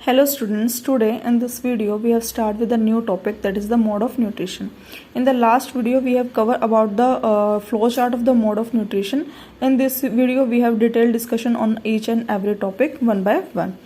Hello students, today in this video we have started with a new topic, that is the mode of nutrition. In the last video we have covered about the flow chart of the mode of nutrition. In this video we have detailed discussion on each and every topic one by one.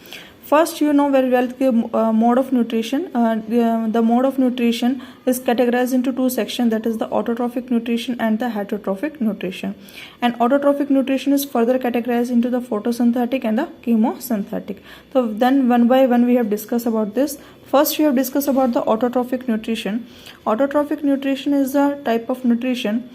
First, you know very well the mode of nutrition. The mode of nutrition is categorized into two sections, that is the autotrophic nutrition and the heterotrophic nutrition. And autotrophic nutrition is further categorized into the photosynthetic and the chemosynthetic. So then one by one we have discussed about this. First we have discussed about the autotrophic nutrition. Autotrophic nutrition is a type of nutrition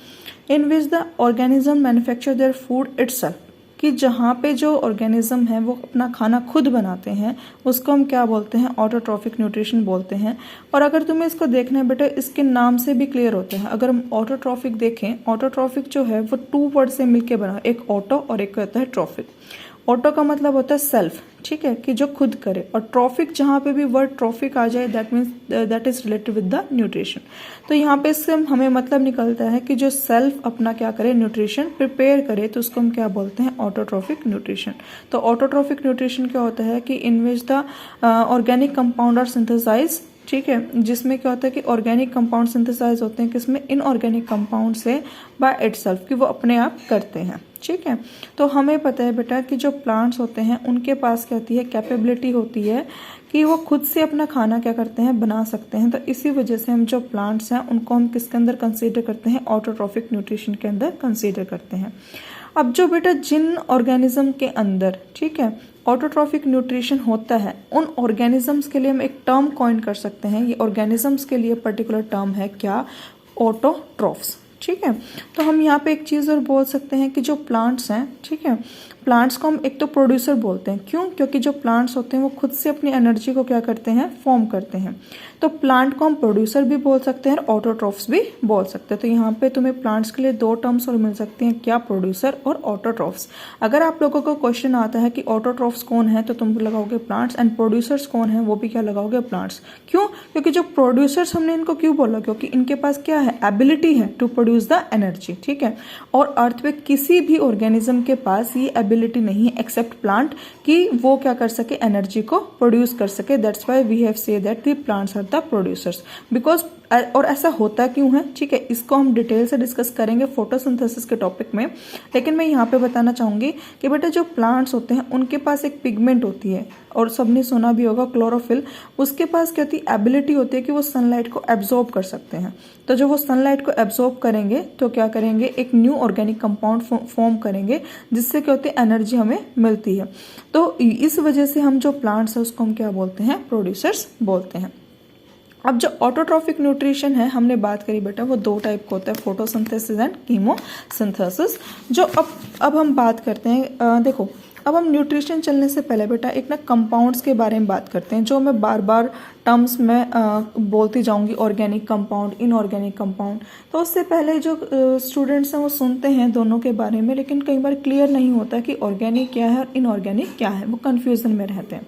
in which the organism manufacture their food itself. कि जहाँ पे जो organism है वो अपना खाना खुद बनाते हैं उसको हम क्या बोलते हैं, ऑटोट्रॉफिक न्यूट्रिशन बोलते हैं. और अगर तुम्हें इसको देखना है बेटा, इसके नाम से भी क्लियर होता है. अगर हम ऑटोट्रॉफिक देखें, ऑटोट्रॉफिक जो है वो टू वर्ड से मिलके बना, एक ऑटो और एक होता है ट्रॉफिक. ऑटो का मतलब होता है सेल्फ, ठीक है, कि जो खुद करे. और ट्रॉफिक, जहाँ पे भी वर्ड ट्रॉफिक आ जाए that means that is related with the nutrition. तो यहाँ पे इससे हमें मतलब निकलता है कि जो सेल्फ अपना क्या करे, न्यूट्रिशन प्रिपेयर करे, तो उसको हम क्या बोलते हैं, ऑटोट्रॉफिक न्यूट्रिशन. तो ऑटोट्रॉफिक न्यूट्रिशन क्या होता है कि in which the organic compound are synthesize, ठीक है, जिसमें क्या होता है कि ऑर्गेनिक कंपाउंड सिंथेसाइज होते हैं किसमें, इनऑर्गेनिक कंपाउंड से बाय इटसेल्फ, कि वो अपने आप करते हैं. ठीक है, तो हमें पता है बेटा कि जो प्लांट्स होते हैं उनके पास क्या होती है, कैपेबिलिटी होती है कि वो खुद से अपना खाना क्या करते हैं, बना सकते हैं. तो इसी वजह से हम जो प्लांट्स हैं उनको हम किसके अंदर कंसीडर करते हैं, ऑटोट्रॉफिक न्यूट्रिशन के अंदर कंसीडर करते हैं. अब जो बेटा जिन ऑर्गेनिज्म के अंदर, ठीक है, ऑटोट्रॉफिक न्यूट्रिशन होता है, उन ऑर्गेनिजम्स के लिए हम एक टर्म कॉइन कर सकते हैं. ये ऑर्गेनिजम्स के लिए पर्टिकुलर टर्म है क्या, ऑटोट्रॉफ्स. ठीक है, तो हम यहाँ पे एक चीज और बोल सकते हैं कि जो प्लांट्स हैं, ठीक है, प्लांट्स को हम एक तो प्रोड्यूसर बोलते हैं. क्यों? क्योंकि जो प्लांट्स होते हैं वो खुद से अपनी एनर्जी को क्या करते हैं, फॉर्म करते हैं. तो प्लांट को हम प्रोड्यूसर भी बोल सकते हैं और ऑटोट्रॉफ्स भी बोल सकते हैं. तो यहाँ पे तुम्हें प्लांट्स के लिए दो टर्म्स और मिल सकती हैं, क्या, प्रोड्यूसर और ऑटोट्रॉफ्स. अगर आप लोगों को क्वेश्चन आता है कि ऑटोट्रॉफ्स कौन है, तो तुम लगाओगे प्लांट्स, एंड प्रोड्यूसर्स कौन है, वो भी क्या लगाओगे, प्लांट्स. क्यों? क्योंकि जो प्रोड्यूसर्स हमने इनको क्यों बोला, क्योंकि इनके पास क्या है, एबिलिटी है टू प्रोड्यूस द एनर्जी. ठीक है, और अर्थ पे किसी भी ऑर्गेनिज्म के पास ये एबिलिटी नहीं है एक्सेप्ट प्लांट कि वो क्या कर सके, एनर्जी को प्रोड्यूस कर सके. That's why we have say that the plants are the producers. Because, और ऐसा होता क्यों है, ठीक है, इसको हम डिटेल से डिस्कस करेंगे फोटोसिंथेसिस के टॉपिक में. लेकिन मैं यहाँ पे बताना चाहूंगी कि बेटा जो प्लांट्स होते हैं उनके पास एक पिगमेंट होती है, और सबने सुना भी होगा क्लोरोफिल. उसके पास क्या होती है, एबिलिटी होती है कि वो सनलाइट को एब्जॉर्ब कर सकते हैं. तो जब वो सनलाइट को एब्जॉर्ब करेंगे तो क्या करेंगे, एक न्यू ऑर्गेनिक कंपाउंड फॉर्म करेंगे, जिससे क्या होती है, एनर्जी हमें मिलती है. तो इस वजह से हम जो प्लांट्स है उसको हम क्या बोलते हैं, प्रोड्यूसर्स बोलते हैं. अब जो ऑटोट्रॉफिक न्यूट्रिशन है हमने बात करी बेटा, वो दो टाइप का होता है, फोटोसिंथेसिस एंड कीमोसिंथेसिस. जो अब हम बात करते हैं, देखो, अब हम न्यूट्रिशन चलने से पहले बेटा एक ना कंपाउंड्स के बारे में बात करते हैं, जो मैं बार बार टर्म्स में बोलती जाऊंगी, ऑर्गेनिक कंपाउंड, इनऑर्गेनिक कंपाउंड. तो उससे पहले जो स्टूडेंट्स हैं वो सुनते हैं दोनों के बारे में, लेकिन कई बार क्लियर नहीं होता कि ऑर्गेनिक क्या है और इनऑर्गेनिक क्या है, वो कंफ्यूजन में रहते हैं.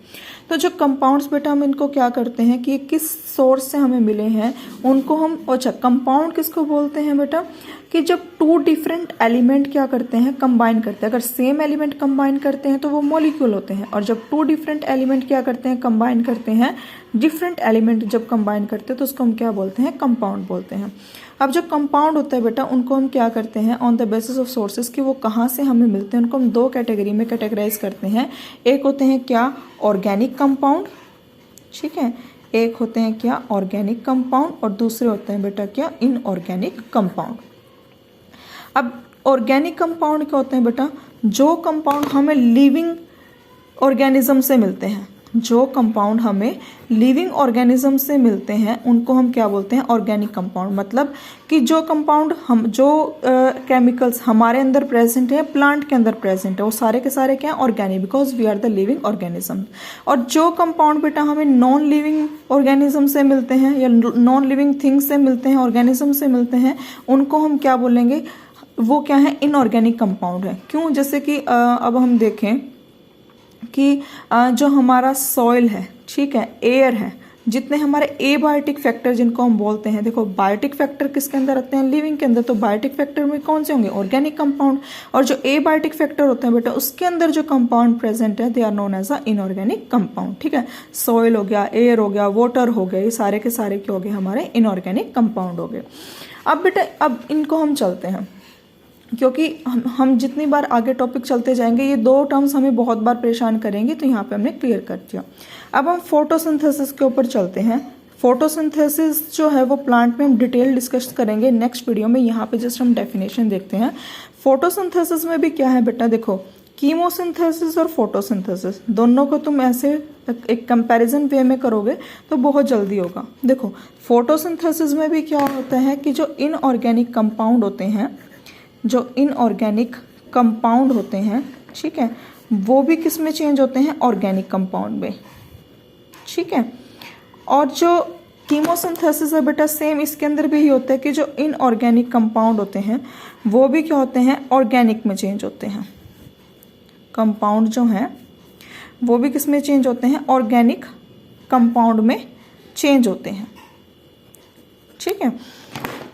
तो जो कंपाउंड्स बेटा हम इनको क्या करते हैं कि किस सोर्स से हमें मिले हैं उनको हम, अच्छा, कंपाउंड किसको बोलते हैं बेटा, कि जब टू डिफरेंट एलिमेंट क्या करते हैं, कंबाइन करते हैं. अगर सेम एलिमेंट कंबाइन करते हैं तो वो मॉलिक्यूल होते हैं, और जब टू डिफरेंट एलिमेंट क्या करते हैं, कंबाइन करते हैं, डिफरेंट एलिमेंट जब कंबाइन करते हैं तो उसको हम क्या बोलते हैं, कंपाउंड बोलते हैं. अब जो कंपाउंड होता है बेटा उनको हम क्या करते हैं, on the basis of sources, कि वो कहाँ से हमें मिलते हैं, उनको हम दो कैटेगरी में कैटेगराइज करते हैं. एक होते हैं क्या, ऑर्गेनिक कंपाउंड, ठीक है, एक होते हैं क्या, ऑर्गेनिक कंपाउंड, और दूसरे होते हैं बेटा क्या, इनऑर्गेनिक कंपाउंड. अब ऑर्गेनिक कंपाउंड क्या होते हैं बेटा, जो कंपाउंड हमें लिविंग ऑर्गेनिज्म से मिलते हैं, जो कंपाउंड हमें लिविंग ऑर्गेनिज्म से मिलते हैं उनको हम क्या बोलते हैं, ऑर्गेनिक कंपाउंड. मतलब कि जो कंपाउंड हम, जो केमिकल्स हमारे अंदर प्रेजेंट है, प्लांट के अंदर प्रेजेंट है, वो सारे के सारे क्या है, organic, because we are the living organism. और जो कंपाउंड बेटा हमें नॉन लिविंग ऑर्गेनिज्म से मिलते हैं या नॉन लिविंग थिंग्स से मिलते हैं, ऑर्गेनिज्म से मिलते हैं, उनको हम क्या बोलेंगे, वो क्या है, इनऑर्गेनिक कंपाउंड है. क्यों? जैसे कि अब हम देखें कि जो हमारा सॉइल है, ठीक है, एयर है, जितने हमारे एबायोटिक फैक्टर जिनको हम बोलते हैं, देखो बायोटिक फैक्टर किसके अंदर आते हैं, लिविंग के अंदर, तो बायोटिक फैक्टर में कौन से होंगे, ऑर्गेनिक कंपाउंड। और जो एबायोटिक फैक्टर होते हैं बेटा उसके अंदर जो कंपाउंड प्रेजेंट है they are known as a inorganic compound. ठीक है, सॉइल हो गया, एयर हो गया, वाटर हो गया, ये सारे के सारे क्या हो गए, हमारे इनऑर्गेनिक कंपाउंड हो गए। अब बेटा अब इनको हम चलते हैं, क्योंकि हम जितनी बार आगे टॉपिक चलते जाएंगे ये दो टर्म्स हमें बहुत बार परेशान करेंगे, तो यहाँ पे हमने क्लियर कर दिया। अब हम फोटोसिंथेसिस के ऊपर चलते हैं। फोटोसिंथेसिस जो है वो प्लांट में हम डिटेल डिस्कस करेंगे नेक्स्ट वीडियो में। यहाँ पे जस्ट हम डेफिनेशन देखते हैं। फोटोसिंथेसिस में भी क्या है बेटा, देखो कीमोसिंथेसिस और फोटोसिंथेसिस दोनों को तुम ऐसे एक कंपैरिजन वे में करोगे तो बहुत जल्दी होगा। देखो फोटोसिंथेसिस में भी क्या होता है कि जो इनऑर्गेनिक कंपाउंड होते हैं, जो इनऑर्गेनिक कंपाउंड होते हैं, ठीक है, वो भी किस में चेंज होते हैं, ऑर्गेनिक कंपाउंड में। ठीक है, और जो कीमोसिंथेसिस है बेटा सेम इसके अंदर भी ही होता है कि जो इनऑर्गेनिक कंपाउंड होते हैं वो भी क्या होते हैं, ऑर्गेनिक में चेंज होते हैं। कंपाउंड जो हैं वो भी किस में चेंज होते हैं, ऑर्गेनिक कंपाउंड में चेंज होते हैं। ठीक है,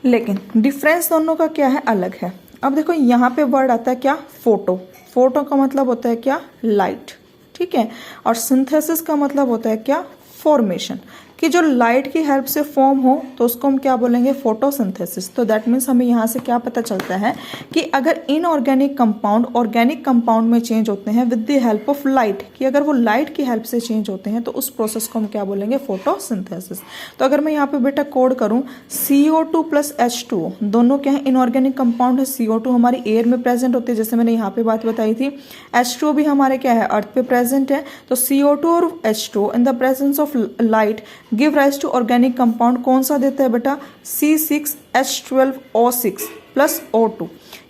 लेकिन डिफरेंस दोनों का क्या है, अलग है। अब देखो यहाँ पे वर्ड आता है क्या, फोटो। फोटो का मतलब होता है क्या, लाइट। ठीक है, और सिंथेसिस का मतलब होता है क्या, फॉर्मेशन, कि जो लाइट की हेल्प से फॉर्म हो तो उसको हम क्या बोलेंगे, फोटोसिंथेसिस। तो दैट मीन्स हमें यहाँ से क्या पता चलता है कि अगर इनऑर्गेनिक कंपाउंड ऑर्गेनिक कंपाउंड में चेंज होते हैं with the help of light, कि अगर वो लाइट की हेल्प से चेंज होते हैं तो उस प्रोसेस को हम क्या बोलेंगे, फोटोसिंथेसिस। तो अगर मैं यहाँ पे बेटा कोड करूँ CO2 प्लस H2O, दोनों क्या है, इनऑर्गेनिक कंपाउंड है। CO2 हमारी एयर में प्रेजेंट होती है, जैसे मैंने यहाँ पे बात बताई थी। H2O भी हमारे क्या है, अर्थ पे प्रेजेंट है। तो CO2 और H2O in the presence of light give rise to organic compound. कौन सा देता है बेटा, C6H12O6 प्लस O2।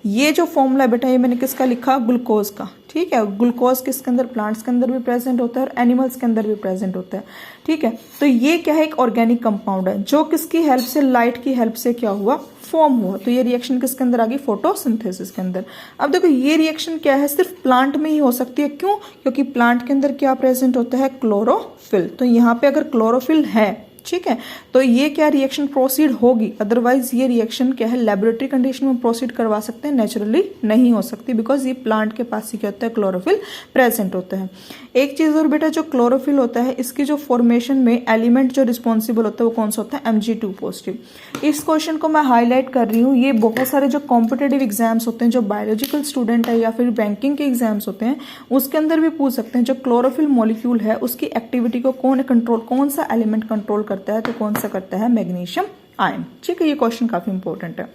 ये जो फॉर्मूला है बेटा ये मैंने किसका लिखा, ग्लूकोज का। ठीक है, ग्लूकोज किसके अंदर, प्लांट्स के अंदर भी प्रेजेंट होता है और एनिमल्स के अंदर भी प्रेजेंट होता है। ठीक है, तो ये क्या है, एक ऑर्गेनिक कंपाउंड है जो किसकी हेल्प से, लाइट की हेल्प से क्या हुआ, फॉर्म हुआ। तो ये रिएक्शन किसके अंदर आ गई, फोटोसिंथेसिस के अंदर। अब देखो ये रिएक्शन क्या है, सिर्फ प्लांट में ही हो सकती है। क्यों, क्योंकि प्लांट के अंदर क्या प्रेजेंट होता है, क्लोरोफिल। तो यहाँ पे अगर क्लोरोफिल है, ठीक है, तो ये क्या रिएक्शन प्रोसीड होगी। अदरवाइज ये रिएक्शन क्या है, लेबोरेटरी कंडीशन में प्रोसीड करवा सकते हैं, नेचुरली नहीं हो सकती, बिकॉज ये प्लांट के पास ही क्या होता है, क्लोरोफिल प्रेजेंट होता है। एक चीज और बेटा, जो क्लोरोफिल होता है इसकी जो फॉर्मेशन में एलिमेंट जो रिस्पॉन्सिबल होता है वो कौन सा होता है, Mg2 पॉजिटिव। इस क्वेश्चन को मैं हाईलाइट कर रही हूँ, ये बहुत सारे जो कॉम्पिटेटिव एग्जाम्स होते हैं, जो बायोलॉजिकल स्टूडेंट है या फिर बैंकिंग के एग्जाम्स होते हैं उसके अंदर भी पूछ सकते हैं। जो क्लोरोफिल मॉलिक्यूल है उसकी एक्टिविटी को कौन कंट्रोल, कौन सा एलिमेंट कंट्रोल करता है, तो कौन सा करता है, मैग्नीशियम आयन। ठीक है, ये क्वेश्चन काफी इंपॉर्टेंट है।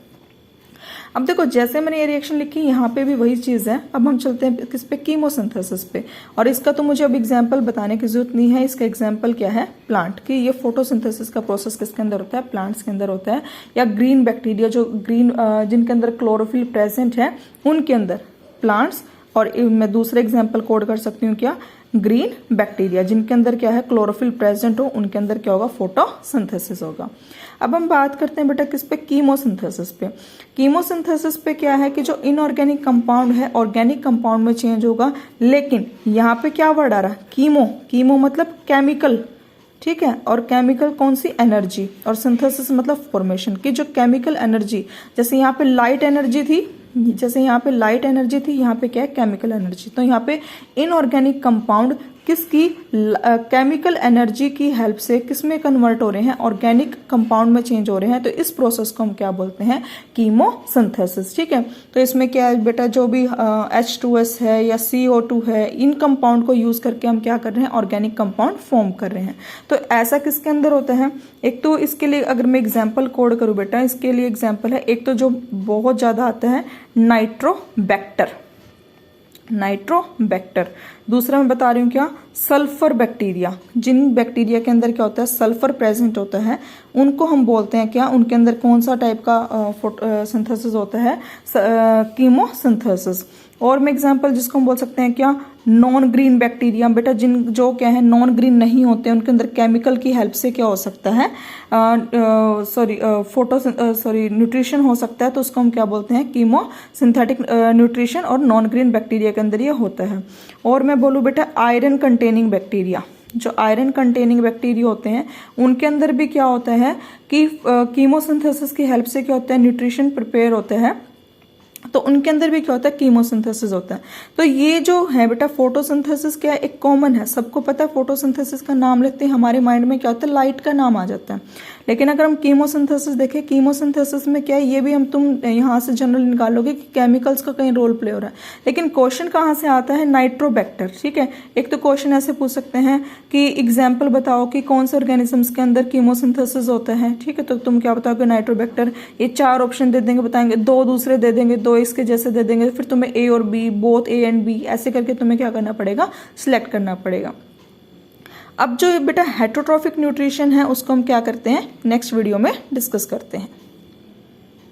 अब देखो जैसे मैंने ये रिएक्शन लिखी, यहाँ पे भी वही चीज है। अब हम चलते हैं किस पे, कीमोसिंथेसिस पे। और इसका तो मुझे अब एग्जांपल बताने की जरूरत नहीं है। इसका एग्जांपल क्या है, प्लांट की। ये फोटोसिंथेसिस का प्रोसेस किसके अंदर होता है, प्लांट्स के अंदर होता है। या ग्रीन बैक्टीरिया, जो ग्रीन जिनके अंदर क्लोरोफिल प्रेजेंट है उनके अंदर, प्लांट्स। और मैं दूसरा एग्जाम्पल कोड कर सकती हूँ क्या, ग्रीन बैक्टीरिया, जिनके अंदर क्या है, क्लोरोफिल प्रेजेंट हो, उनके अंदर क्या होगा, फोटोसिंथेसिस होगा। अब हम बात करते हैं बेटा किस पे, कीमोसिंथेसिस पे। कीमोसिंथेसिस पे क्या है कि जो इनऑर्गेनिक कंपाउंड है ऑर्गेनिक कंपाउंड में चेंज होगा। लेकिन यहाँ पे क्या वर्ड आ रहा है, कीमो। कीमो मतलब केमिकल, ठीक है, और केमिकल कौन सी, एनर्जी। और सिंथेसिस मतलब फॉर्मेशन की जो केमिकल एनर्जी, जैसे यहाँ पे लाइट एनर्जी थी, जैसे यहाँ पे लाइट एनर्जी थी, यहाँ पे क्या है, केमिकल एनर्जी। तो यहाँ पे इनऑर्गेनिक कंपाउंड किसकी, केमिकल एनर्जी की हेल्प से किस में कन्वर्ट हो रहे हैं, ऑर्गेनिक कंपाउंड में चेंज हो रहे हैं। तो इस प्रोसेस को हम क्या बोलते हैं, कीमोसिंथेसिस। ठीक है, तो इसमें क्या है बेटा, जो भी H2S है या CO2 है, इन कंपाउंड को यूज करके हम क्या कर रहे हैं, ऑर्गेनिक कंपाउंड फॉर्म कर रहे हैं। तो ऐसा किसके अंदर होता है, एक तो इसके लिए अगर मैं एग्जाम्पल कोड करूं बेटा, इसके लिए एग्जाम्पल है, एक तो जो बहुत ज्यादा आता है नाइट्रोबैक्टर, नाइट्रोबैक्टर। दूसरा मैं बता रही हूँ क्या, सल्फर बैक्टीरिया। जिन बैक्टीरिया के अंदर क्या होता है, सल्फर प्रेजेंट होता है, उनको हम बोलते हैं क्या, उनके अंदर कौन सा टाइप का सिंथेसिस होता है, कीमोसिंथेसिस। और मैं एग्जांपल जिसको हम बोल सकते हैं क्या, नॉन ग्रीन बैक्टीरिया। बेटा जिन जो क्या है नॉन ग्रीन नहीं होते, उनके अंदर केमिकल की हेल्प से क्या हो सकता है, न्यूट्रिशन हो सकता है। तो उसको हम क्या बोलते हैं, कीमोसिंथेटिक न्यूट्रिशन। और नॉन ग्रीन बैक्टीरिया के अंदर ये होता है। और मैं बोलूँ बेटा आयरन कंटेनिंग बैक्टीरिया, जो आयरन कंटेनिंग बैक्टीरिया होते हैं उनके अंदर भी क्या होता है कि कीमोसिंथेसिस की हेल्प से क्या होता है, न्यूट्रिशन प्रिपेयर होता है, तो उनके अंदर भी क्या होता है, कीमोसिंथेसिस होता है। तो ये जो है बेटा फोटोसिंथेसिस क्या है, एक कॉमन है, सबको पता है। फोटोसिंथेसिस का नाम लेते हैं हमारे माइंड में क्या होता है, लाइट का नाम आ जाता है। लेकिन अगर हम कीमोसिंथेसिस देखें, कीमोसिंथेसिस में क्या है, ये भी तुम यहाँ से जनरल निकालोगे कि केमिकल्स का कहीं रोल प्ले हो रहा है। लेकिन क्वेश्चन कहाँ से आता है, नाइट्रोबैक्टर। ठीक है, एक तो क्वेश्चन ऐसे पूछ सकते हैं कि एग्जाम्पल बताओ कि कौन से ऑर्गेनिजम्स के अंदर कीमोसिंथेसिस होता है। ठीक है, तो तुम क्या बताओगे, नाइट्रोबैक्टर। ये 4 ऑप्शन दे देंगे, बताएंगे, 2 दूसरे दे देंगे, 2 इसके जैसे दे देंगे, फिर तुम्हें ए और B, both A and B, ऐसे करके तुम्हें क्या करना पड़ेगा, सिलेक्ट करना पड़ेगा। अब जो बेटा हेटरोट्रॉफिक न्यूट्रिशन है उसको हम क्या करते हैं, नेक्स्ट वीडियो में डिस्कस करते हैं।